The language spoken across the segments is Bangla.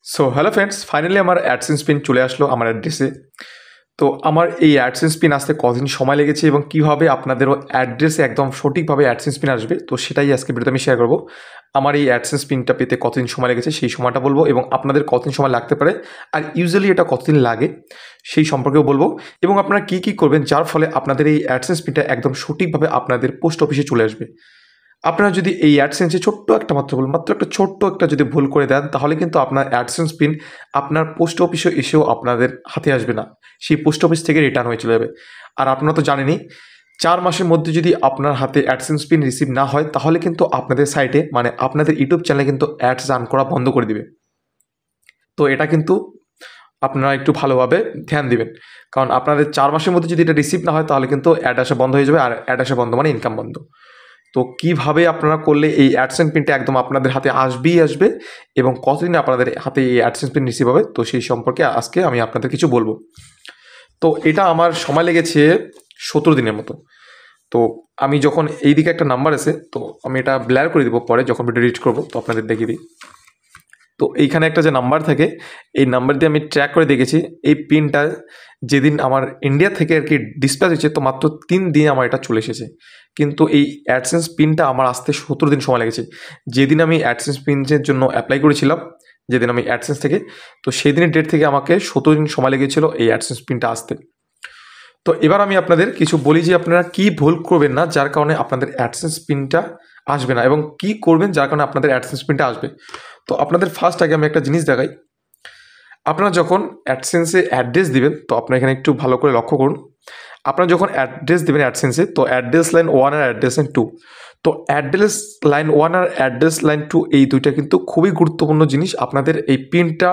সো হ্যালো ফ্রেন্ডস, ফাইনালি আমার অ্যাডসেন্স পিন চলে আসলো আমার অ্যাড্রেসে। তো আমার এই অ্যাডসেন্স পিন আসতে কদিন সময় লেগেছে এবং কীভাবে আপনাদেরও অ্যাড্রেসে একদম সঠিকভাবে অ্যাডসেন্স পিন আসবে, তো সেটাই আজকে ভিডিওতে আমি শেয়ার করবো। আমার এই অ্যাডসেন্স পিনটা পেতে কতদিন সময় লেগেছে সেই সময়টা বলবো, এবং আপনাদের কতদিন সময় লাগতে পারে আর ইউজুয়ালি এটা কতদিন লাগে সেই সম্পর্কেও বলবো, এবং আপনারা কী কী করবেন যার ফলে আপনাদের এই অ্যাডসেন্স পিনটা একদম সঠিকভাবে আপনাদের পোস্ট অফিসে চলে আসবে। আপনারা যদি এই অ্যাডসেন্সে ছোট্ট একটা মাত্র একটা ছোট্ট একটা যদি ভুল করে দেন, তাহলে কিন্তু আপনার অ্যাডসেন্স পিন আপনার পোস্ট অফিসে এসেও আপনাদের হাতে আসবে না, সেই পোস্ট অফিস থেকে রিটার্ন হয়ে চলে যাবে। আর আপনারা তো জানেনই, 4 মাসের মধ্যে যদি আপনার হাতে অ্যাডসেন্স পিন রিসিভ না হয়, তাহলে কিন্তু আপনাদের সাইটে মানে আপনাদের ইউটিউব চ্যানেলে কিন্তু অ্যাডস রান করা বন্ধ করে দিবে। তো এটা কিন্তু আপনারা একটু ভালোভাবে ধ্যান দিবেন, কারণ আপনাদের 4 মাসের মধ্যে যদি এটা রিসিভ না হয়, তাহলে কিন্তু অ্যাড আসা বন্ধ হয়ে যাবে, আর অ্যাড আসা বন্ধ মানে ইনকাম বন্ধ। তো কীভাবে আপনারা করলে এই অ্যাডসেন্স পিনটা একদম আপনাদের হাতে আসবেই আসবে, এবং কতদিনে আপনাদের হাতে এই অ্যাডসেন্স পিন রিসিভ হবে, তো সেই সম্পর্কে আজকে আমি আপনাদের কিছু বলবো। তো এটা আমার সময় লেগেছে 17 দিনের মতো। তো আমি যখন এইদিকে একটা নাম্বার আছে, তো আমি এটা ব্লার করে দিব পরে যখন ভিডিও এডিট করবো, তো আপনাদের দেখিয়ে দিই। তো এইখানে একটা যে নাম্বার থাকে, এই নাম্বার দিয়ে আমি ট্র্যাক করে দেখেছি এই পিনটা যেদিন আমার ইন্ডিয়া থেকে আর কি ডিসপ্যাচ হয়েছে, তো মাত্র 3 দিন আমার এটা চলে এসেছে। কিন্তু এই অ্যাডসেন্স পিনটা আমার আসতে 17 দিন সময় লেগেছে। যেদিন আমি অ্যাডসেন্স পিনের জন্য অ্যাপ্লাই করেছিলাম, যেদিন আমি অ্যাডসেন্স থেকে, তো সেই দিনের ডেট থেকে আমাকে 17 দিন সময় লেগেছিল এই অ্যাডসেন্স পিনটা আসতে। তো এবার আমি আপনাদের কিছু বলি যে আপনারা কী ভুল করবেন না যার কারণে আপনাদের অ্যাডসেন্স পিনটা আসবে না, এবং কী করবেন যার কারণে আপনাদের অ্যাডসেন্স পিনটা আসবে। তো আপনাদের ফার্স্ট আগে আমি একটা জিনিস দেখাই। আপনারা যখন অ্যাডসেন্সে অ্যাড্রেস দিবেন, তো আপনারা এখানে একটু ভালো করে লক্ষ্য করুন। আপনারা যখন অ্যাড্রেস দেবেন অ্যাডসেন্সে, তো অ্যাড্রেস লাইন 1 আর অ্যাড্রেস লাইন 2, তো অ্যাড্রেস লাইন 1 আর অ্যাড্রেস লাইন 2 এই দুইটা কিন্তু খুবই গুরুত্বপূর্ণ জিনিস আপনাদের এই পিনটা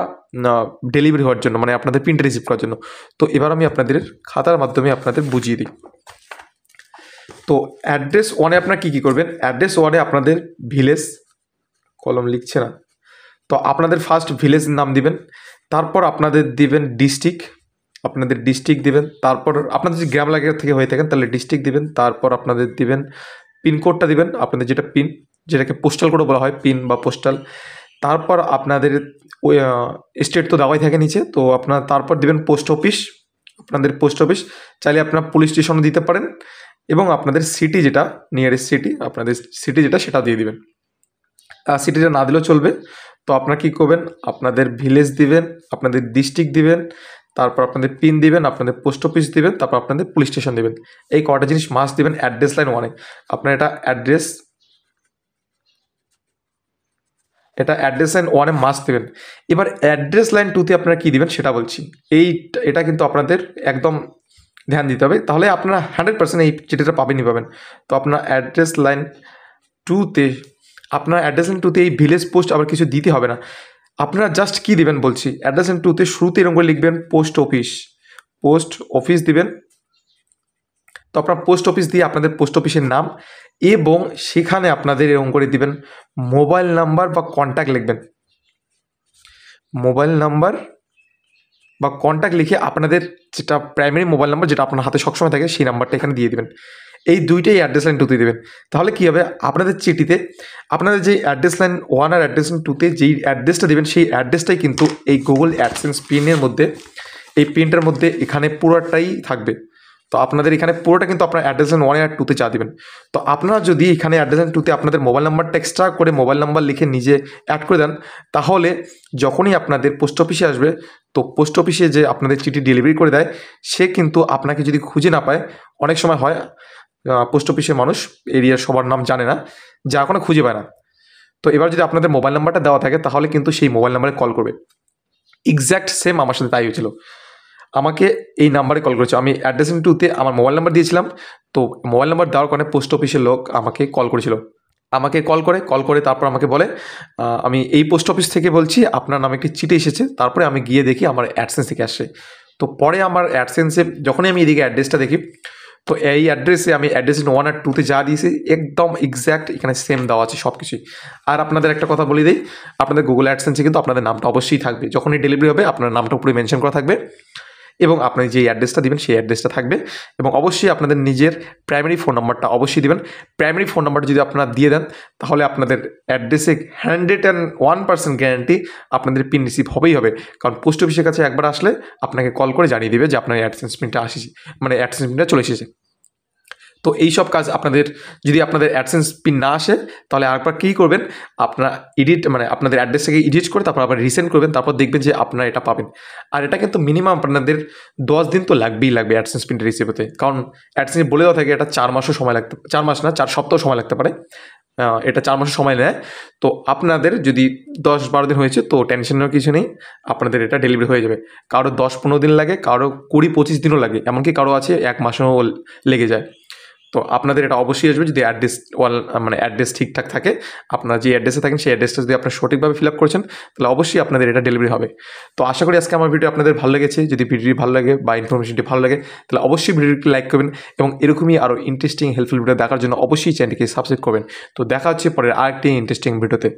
ডেলিভারি হওয়ার জন্য, মানে আপনাদের পিনটা রিসিভ করার জন্য। তো এবার আমি আপনাদের খাতার মাধ্যমে আপনাদের বুঝিয়ে দিই। তো অ্যাড্রেস 1-এ আপনারা কী কী করবেন, অ্যাড্রেস 1-এ আপনাদের ভিলেজ, কলম লিখছে না, তো আপনাদের ফার্স্ট ভিলেজ নাম দিবেন, তারপর আপনাদের দিবেন ডিস্ট্রিক্ট, আপনাদের ডিস্ট্রিক্ট দিবেন, তারপর আপনাদের যদি গ্রাম এলাকা থেকে হয়ে থাকেন তাহলে ডিস্ট্রিক্ট দিবেন, তারপর আপনাদের দিবেন পিনকোডটা দিবেন, আপনাদের যেটা পিন, যেটাকে পোস্টাল কোডও বলা হয়, পিন বা পোস্টাল। তারপর আপনাদের ওই স্টেট তো দেওয়াই থাকে নিচে, তো আপনার তারপর দিবেন পোস্ট অফিস, আপনাদের পোস্ট অফিস, চাইলে আপনারা পুলিশ স্টেশনও দিতে পারেন, এবং আপনাদের সিটি যেটা নিয়ারেস্ট সিটি, আপনাদের সিটি যেটা সেটা দিয়ে দিবেন। সিটিটা না দিলেও চলবে। তো আপনারা কী করবেন, আপনাদের ভিলেজ দিবেন, আপনাদের ডিস্ট্রিক্ট দিবেন, তারপর আপনাদের পিন দিবেন, আপনাদের পোস্ট অফিস দিবেন, তারপর আপনাদের পুলিশ স্টেশন দিবেন। এই কটা জিনিস মাস্ট দিবেন অ্যাড্রেস লাইন 1-এ। আপনার এটা অ্যাড্রেস লাইন 1-এ মাস্ট দেবেন। এবার অ্যাড্রেস লাইন 2-তে আপনারা কী দিবেন সেটা বলছি। এটা কিন্তু আপনাদের একদম ধ্যান দিতে হবে, তাহলে আপনারা 100% এই চিঠিটা পাবেনই পাবেন। তো আপনার অ্যাড্রেস লাইন 2-তে এই ভিলেজ পোস্ট আবার কিছু দিতে হবে না। আপনারা জাস্ট কী দিবেন বলছি, অ্যাড্রেস লাইন 2-তে শুরুতে এরকম করে লিখবেন পোস্ট অফিস দিবেন। তো আপনার পোস্ট অফিস দিয়ে আপনাদের পোস্ট অফিসের নাম, এবং সেখানে আপনাদের এরকম করে দিবেন মোবাইল নাম্বার বা কন্ট্যাক্ট লিখবেন। মোবাইল নাম্বার বা কন্ট্যাক্ট লিখে আপনাদের যেটা প্রাইমারি মোবাইল নাম্বার, যেটা আপনার হাতে সবসময় থাকে, সেই নাম্বারটা এখানে দিয়ে দেবেন। এই দুইটাই অ্যাড্রেস লাইন 2-তে দেবেন। তাহলে কী হবে, আপনাদের চিঠিতে আপনাদের যে অ্যাড্রেস লাইন 1 আর অ্যাড্রেস লাইন 2-তে যেই অ্যাড্রেসটা দেবেন, সেই অ্যাড্রেসটাই কিন্তু এই গুগল অ্যাডসেন্স পিনের মধ্যে, এই পিনটার মধ্যে এখানে পুরোটাই থাকবে। তো আপনাদের এখানে পুরোটা কিন্তু আপনার অ্যাড্রেস লাইন 1 আর 2-তে চা দেবেন। তো আপনারা যদি এখানে অ্যাড্রেস লাইন 2-তে আপনাদের মোবাইল নাম্বারটা এক্সট্রা করে মোবাইল নাম্বার লিখে নিজে অ্যাড করে দেন, তাহলে যখনই আপনাদের পোস্ট অফিসে আসবে, তো পোস্ট অফিসে যে আপনাদের চিঠি ডেলিভারি করে দেয়, সে কিন্তু আপনাকে যদি খুঁজে না পায়, অনেক সময় হয় পোস্ট অফিসের মানুষ এরিয়ার সবার নাম জানে না, যা কোনো খুঁজে পায় না। তো এবার যদি আপনাদের মোবাইল নাম্বারটা দেওয়া থাকে, তাহলে কিন্তু সেই মোবাইল নাম্বারে কল করবে। এক্স্যাক্ট সেম আমার সাথে তাই হয়েছিল, আমাকে এই নাম্বারে কল করেছে। আমি অ্যাড্রেস লাইন 2-তে আমার মোবাইল নাম্বার দিয়েছিলাম, তো মোবাইল নাম্বার দেওয়ার কারণে পোস্ট অফিসের লোক আমাকে কল করেছিল। আমাকে কল করে তারপর আমাকে বলে, আমি এই পোস্ট অফিস থেকে বলছি, আপনার নামে একটি চিঠি এসেছে। তারপরে আমি গিয়ে দেখি আমার অ্যাডসেন্স থেকে আসছে। তো পরে আমার অ্যাডসেন্সে যখনই আমি এদিকে অ্যাড্রেসটা দেখি, তো এই অ্যাড্রেসে আমি অ্যাড্রেস 1 আর 2-তে যা দিয়েছি একদম এক্স্যাক্ট এখানে সেম দেওয়া আছে সব কিছুই। আর আপনাদের একটা কথা বলে দিই, আপনাদের গুগল অ্যাডসেন্সে কিন্তু আপনাদের নামটা অবশ্যই থাকবে। যখনই ডেলিভারি হবে আপনার নামটা উপরে মেনশন করা থাকবে, এবং আপনি যে অ্যাড্রেসটা দিবেন সেই অ্যাড্রেসটা থাকবে এবং অবশ্যই আপনাদের নিজের প্রাইমারি ফোন নাম্বারটা অবশ্যই দিবেন। প্রাইমারি ফোন নাম্বারটা যদি আপনারা দিয়ে দেন তাহলে আপনাদের অ্যাড্রেসে 101% গ্যারান্টি আপনাদের পিন রিসিভ হবেই হবে। কারণ পোস্ট অফিসের কাছে একবার আসলে আপনাকে কল করে জানিয়ে দেবে যে আপনার অ্যাডসেন্স পিনটা আসছে, মানে অ্যাডসেন্স পিনটা চলে এসেছে। তো এই সব কাজ আপনাদের যদি আপনাদের অ্যাডসেন্স পিন না আসে তাহলে আরেকবার কী করবেন, আপনারা আপনাদের অ্যাড্রেসটাকে এডিট করে তারপর আবার রিসেন্ড করবেন, তারপর দেখবেন যে আপনারা এটা পাবেন। আর এটা কিন্তু মিনিমাম আপনাদের 10 দিন তো লাগবেই অ্যাডসেন্স পিনটা রিসিভ হতে। কারণ অ্যাডসেন্স বলে দেওয়া থাকে এটা 4 মাসও সময় লাগতে, 4 মাস না 4 সপ্তাহ সময় লাগতে পারে। এটা 4 মাসের সময় নেয়। তো আপনাদের যদি 10-12 দিন হয়েছে তো টেনশনের কিছু নেই, আপনাদের এটা ডেলিভারি হয়ে যাবে। কারো 10-15 দিন লাগে, কারো 20-25 দিনও লাগে, এমনকি কারো আছে 1 মাসও লেগে যায়। তো আপনাদের এটা অবশ্যই আসবে যদি অ্যাড্রেস ঠিকঠাক থাকে। আপনারা যে অ্যাড্রেসে থাকেন সেই অ্যাড্রেসটা যদি আপনারা সঠিকভাবে ফিল আপ করেছেন তাহলে অবশ্যই আপনাদের এটা ডেলিভারি হবে। তো আশা করি আজকে আমার ভিডিও আপনাদের ভালো লেগেছে। যদি ভিডিওটি ভালো লাগে বা ইনফরমেশনটি ভালো লাগে তাহলে অবশ্যই ভিডিওটি লাইক করবেন এবং এরকমই আরও ইন্টারেস্টিং হেল্পফুল ভিডিও দেখার জন্য অবশ্যই চ্যানেলটিকে সাবস্ক্রাইব করবেন। তো দেখা হচ্ছে পরের আরেকটি ইন্টারেস্টিং ভিডিওতে।